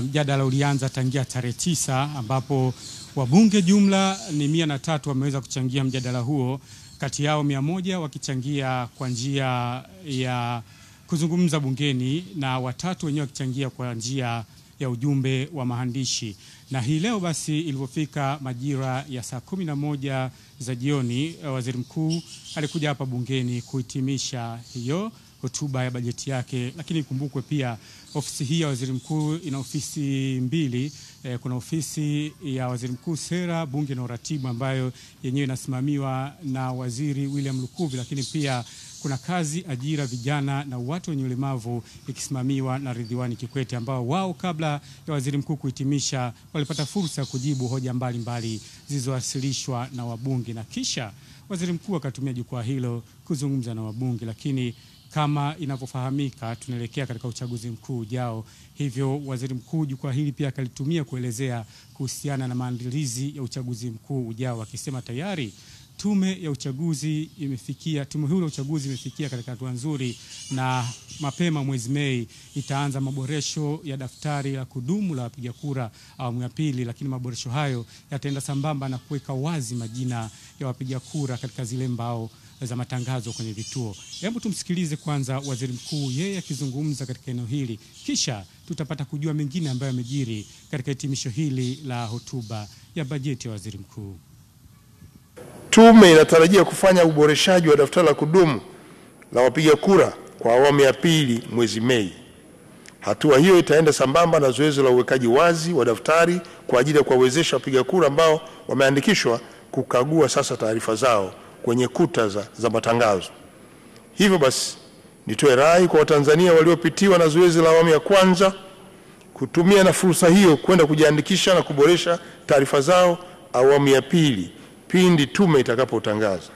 mjadala ulianza tangia tarehe 9 ambapo wabunge jumla ni 103 wameweza kuchangia mjadala huo, kati yao 100 wakichangia kwa njia ya kuzungumza bungeni na watatu wenyewe wakichangia kwa njia ya ujumbe wa maandishi. Na hii leo basi ilipofika majira ya saa 11 za jioni, waziri mkuu alikuja hapa bungeni kuhitimisha hiyo hotuba ya bajeti yake. Lakini kumbukwe pia ofisi hii ya waziri mkuu ina ofisi mbili. Kuna ofisi ya waziri mkuu sera, bunge na uratibu ambayo yenyewe inasimamiwa na waziri William Lukuvi, lakini pia kuna kazi, ajira, vijana na watu wenye ulemavu ikisimamiwa na Ridhiwani Kikwete, ambao wao kabla ya waziri mkuu kuhitimisha walipata fursa ya kujibu hoja mbalimbali zilizowasilishwa na wabunge, na kisha waziri mkuu akatumia jukwaa hilo kuzungumza na wabunge. Lakini kama inavyofahamika tunaelekea katika uchaguzi mkuu ujao, hivyo waziri mkuu jukwaa hili pia akalitumia kuelezea kuhusiana na maandalizi ya uchaguzi mkuu ujao, akisema tayari tume huru ya uchaguzi imefikia katika hatua nzuri, na mapema mwezi Mei itaanza maboresho ya daftari la kudumu la wapiga kura awamu ya pili. Lakini maboresho hayo yataenda sambamba na kuweka wazi majina ya wapiga kura katika zile mbao za matangazo kwenye vituo. Hebu tumsikilize kwanza waziri mkuu yeye akizungumza katika eneo hili, kisha tutapata kujua mengine ambayo yamejiri katika hitimisho hili la hotuba ya bajeti ya waziri mkuu. Tume inatarajia kufanya uboreshaji wa daftari la kudumu la wapiga kura kwa awamu ya pili mwezi Mei. Hatua hiyo itaenda sambamba na zoezi la uwekaji wazi wa daftari kwa ajili ya kuwawezesha wapiga kura ambao wameandikishwa kukagua sasa taarifa zao kwenye kuta za matangazo. Hivyo basi nitoe rai kwa Watanzania waliopitiwa na zoezi la awamu ya kwanza kutumia na fursa hiyo kwenda kujiandikisha na kuboresha taarifa zao awamu ya pili pindi tume itakapotangaza.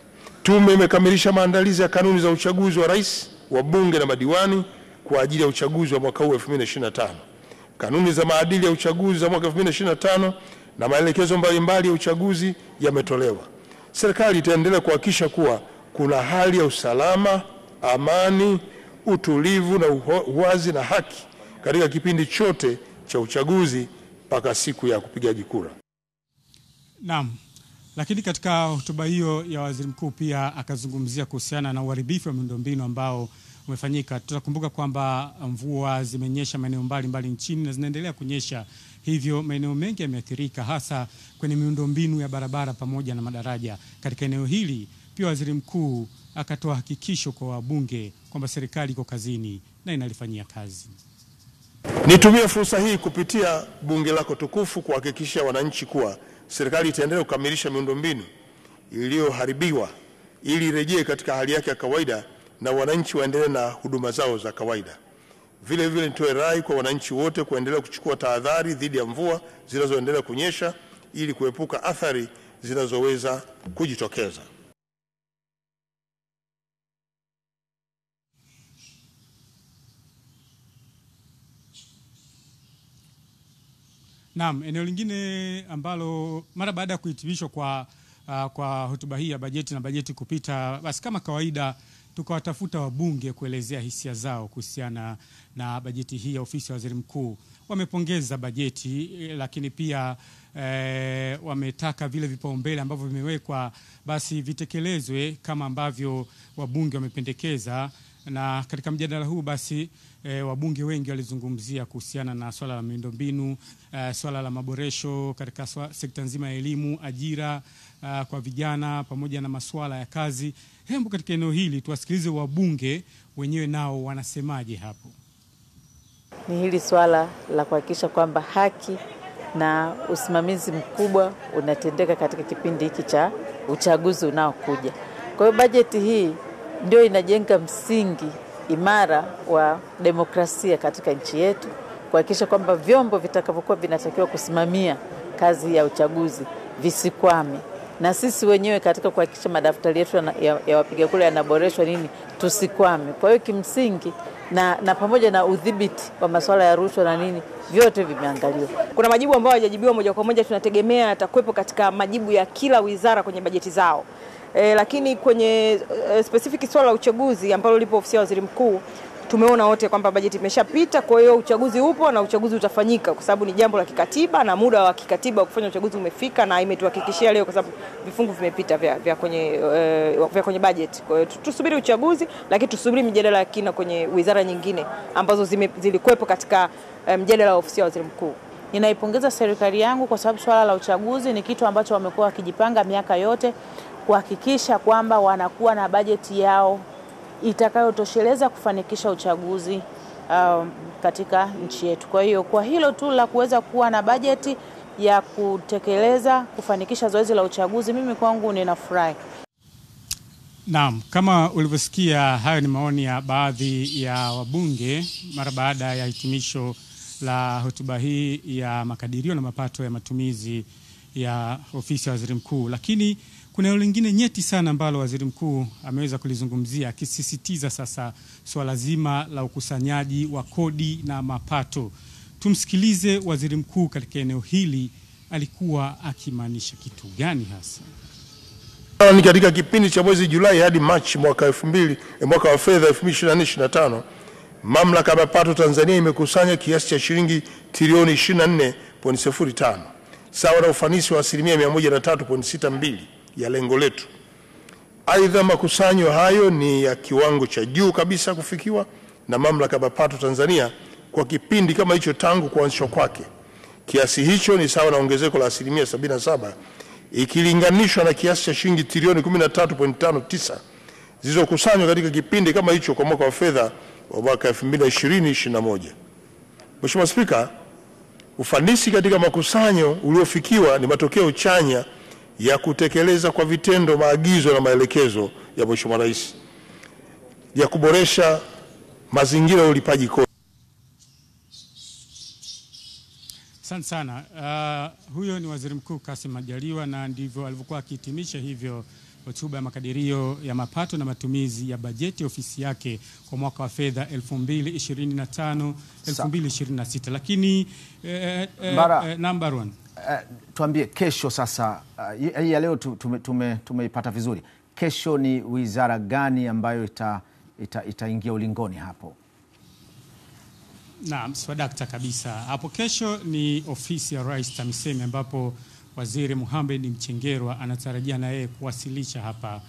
Tume imekamilisha maandalizi ya kanuni za uchaguzi wa rais, wa bunge na madiwani kwa ajili ya uchaguzi wa mwaka huu 2025. Kanuni za maadili ya uchaguzi za mwaka 2025 na maelekezo mbalimbali ya uchaguzi yametolewa. Serikali itaendelea kuhakikisha kuwa kuna hali ya usalama, amani, utulivu na uwazi na haki katika kipindi chote cha uchaguzi mpaka siku ya kupigaji kura. Naam. Lakini katika hotuba hiyo ya waziri mkuu pia akazungumzia kuhusiana na uharibifu wa miundombinu ambao umefanyika. Tutakumbuka kwamba mvua zimenyesha maeneo mbalimbali nchini na zinaendelea kunyesha, hivyo maeneo mengi yameathirika, hasa kwenye miundombinu ya barabara pamoja na madaraja. Katika eneo hili pia waziri mkuu akatoa hakikisho kwa wabunge kwamba serikali iko kazini na inalifanyia kazi. Nitumie fursa hii kupitia bunge lako tukufu kuhakikishia wananchi kuwa serikali itaendelea kukamilisha miundombinu iliyoharibiwa ili irejee katika hali yake ya kawaida na wananchi waendelee na huduma zao za kawaida. Vile vile nitoe rai kwa wananchi wote kuendelea kuchukua tahadhari dhidi ya mvua zinazoendelea kunyesha ili kuepuka athari zinazoweza kujitokeza. Naam, eneo lingine ambalo mara baada ya kuhitimishwa kwa hotuba hii ya bajeti na bajeti kupita, basi kama kawaida tukawatafuta wabunge kuelezea hisia zao kuhusiana na bajeti hii ya ofisi ya waziri mkuu. Wamepongeza bajeti, lakini pia wametaka vile vipaumbele ambavyo vimewekwa basi vitekelezwe kama ambavyo wabunge wamependekeza. Na katika mjadala huu basi wabunge wengi walizungumzia kuhusiana na swala la miundombinu, swala la maboresho katika sekta nzima ya elimu, ajira kwa vijana pamoja na masuala ya kazi. Hebu katika eneo hili tuwasikilize wabunge wenyewe nao wanasemaje hapo. Ni hili swala la kuhakikisha kwamba haki na usimamizi mkubwa unatendeka katika kipindi hiki cha uchaguzi unaokuja. Kwa hiyo bajeti hii ndio inajenga msingi imara wa demokrasia katika nchi yetu, kuhakikisha kwamba vyombo vitakavyokuwa vinatakiwa kusimamia kazi ya uchaguzi visikwame, na sisi wenyewe katika kuhakikisha madaftari yetu ya wapiga kura yanaboreshwa tusikwame. Kwa hiyo kimsingi na pamoja na udhibiti wa masuala ya rushwa na vyote vimeangaliwa. Kuna majibu ambayo hayajajibiwa moja kwa moja, tunategemea yatakuwepo katika majibu ya kila wizara kwenye bajeti zao. Lakini kwenye specific swala la uchaguzi ambalo lipo ofisi ya waziri mkuu, tumeona wote kwamba bajeti imeshapita, kwa hiyo uchaguzi upo na uchaguzi utafanyika kwa sababu ni jambo la kikatiba na muda wa kikatiba wa kufanya uchaguzi umefika, na imetuhakikishia leo kwa sababu vifungu vimepita vya kwenye bajeti. Kwa hiyo tusubiri uchaguzi, lakini tusubiri mjadala ya kina kwenye wizara nyingine ambazo zilikuwepo katika mjadala wa ofisi ya waziri mkuu. Ninaipongeza serikali yangu kwa sababu swala la uchaguzi ni kitu ambacho wamekuwa wakijipanga miaka yote kuhakikisha kwamba wanakuwa na bajeti yao itakayotosheleza kufanikisha uchaguzi katika nchi yetu. Kwa hiyo kwa hilo tu la kuweza kuwa na bajeti ya kutekeleza kufanikisha zoezi la uchaguzi, mimi kwangu ninafurahi. Naam, kama ulivyosikia, hayo ni maoni ya baadhi ya wabunge mara baada ya hitimisho la hotuba hii ya makadirio na mapato ya matumizi ya ofisi ya waziri mkuu. Lakini kuna eneo lingine nyeti sana ambalo waziri mkuu ameweza kulizungumzia, akisisitiza sasa swala zima la ukusanyaji wa kodi na mapato. Tumsikilize waziri mkuu katika eneo hili, alikuwa akimaanisha kitu gani hasa? Ni katika kipindi cha mwezi Julai hadi Machi mwaka wa fedha 2024/25, Mamlaka ya Mapato Tanzania imekusanya kiasi cha shilingi trilioni 24.05, sawa na ufanisi wa 103.62 ya lengo letu. Aidha, makusanyo hayo ni ya kiwango cha juu kabisa kufikiwa na Mamlaka ya Mapato Tanzania kwa kipindi kama hicho tangu kuanzishwa kwake. Kiasi hicho ni sawa na ongezeko la 77% ikilinganishwa na kiasi cha shilingi trilioni 13.59 zilizokusanywa katika kipindi kama hicho kwa mwaka wa fedha wa mwaka 2020/21. Mheshimiwa Spika, ufanisi katika makusanyo uliofikiwa ni matokeo chanya ya kutekeleza kwa vitendo maagizo na maelekezo ya Mheshimiwa Rais ya kuboresha mazingira ya ulipaji kodi. Asante sana. Huyo ni Waziri Mkuu Kassim Majaliwa, na ndivyo alivyokuwa akihitimisha hivyo hotuba ya makadirio ya mapato na matumizi ya bajeti ya ofisi yake kwa mwaka wa fedha 2025-2026. Lakini number one, tuambie kesho sasa, hii ya leo tumeipata vizuri. Kesho ni wizara gani ambayo itaingia ulingoni hapo? Naam, swadakta kabisa. Hapo kesho ni ofisi ya Rais TAMISEMI, ambapo Waziri Mohamed Mchengerwa anatarajia na yeye kuwasilisha hapa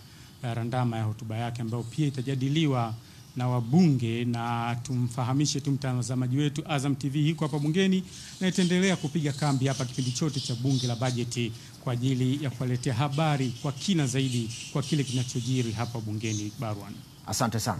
randama ya hotuba yake ambayo pia itajadiliwa na wabunge. Na tumfahamishe tu mtazamaji wetu, Azam TV iko hapa bungeni na itaendelea kupiga kambi hapa kipindi chote cha bunge la bajeti kwa ajili ya kuwaletea habari kwa kina zaidi kwa kile kinachojiri hapa bungeni. Barwan, asante sana.